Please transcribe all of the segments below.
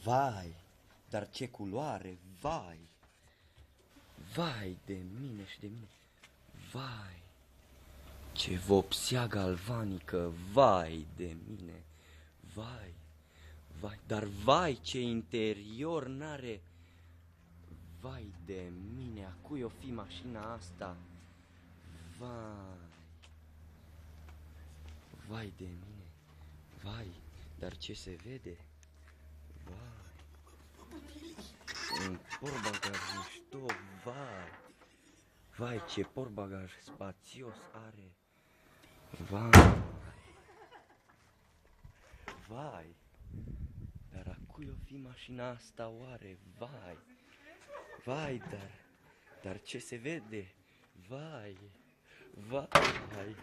Vai, dar ce culoare, vai! Vai de mine și de mine, vai! Ce vopsea galvanică, vai de mine, vai! Vai, dar vai ce interior n-are! Vai de mine, a cui o fi mașina asta? Vai! Vai de mine, vai, dar ce se vede? Vai! Un portbagaj mișto, vai! Vai, ce portbagaj spațios are! Vai! Vai! Dar a cui o fi mașina asta oare? Vai! Vai, dar ce se vede? Vai! Vai! Vai!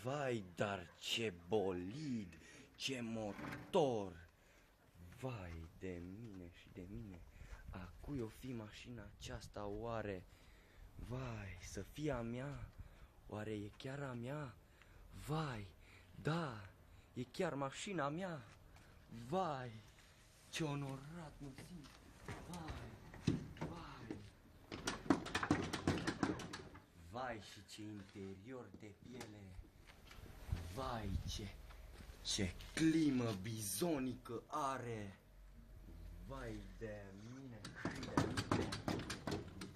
Vai, dar ce bolid! Ce motor! Vai de mine și de mine! A cui o fi mașina aceasta oare? Vai, să fie a mea? Oare e chiar a mea? Vai, da, e chiar mașina mea! Vai, ce onorat mă simt! Vai, vai! Vai și ce interior de piele! Vai, ce climă bizonică are! Vai de mine și de mine!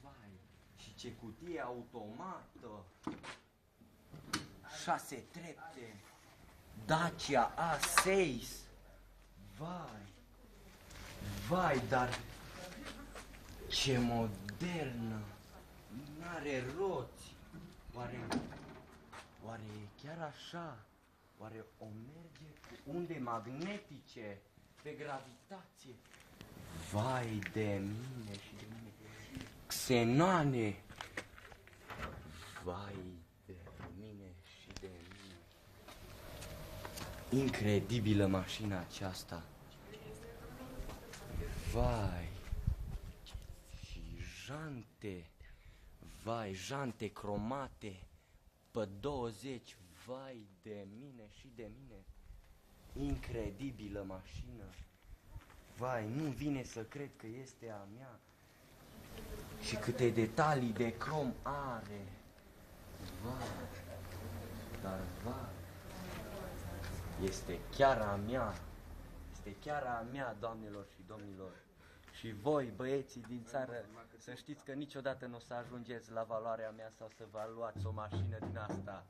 Vai, și ce cutie automată! 6 trepte! Dacia A6! Vai! Vai, dar ce modernă! N-are roți! Oare e chiar așa? Oare o merge cu unde magnetice, pe gravitație? Vai de mine și de mine! Xenoane! Vai de mine și de mine! Incredibilă mașina aceasta! Vai! Și jante! Vai, jante cromate! Pe 20, vai de mine și de mine! Incredibilă mașină! Vai, nu vine să cred că este a mea! Și câte detalii de crom are! Vai! Dar vai! Este chiar a mea! Este chiar a mea, doamnelor și domnilor! Și voi, băieții din țară, să știți că niciodată nu o să ajungeți la valoarea mea sau să vă luați o mașină din asta.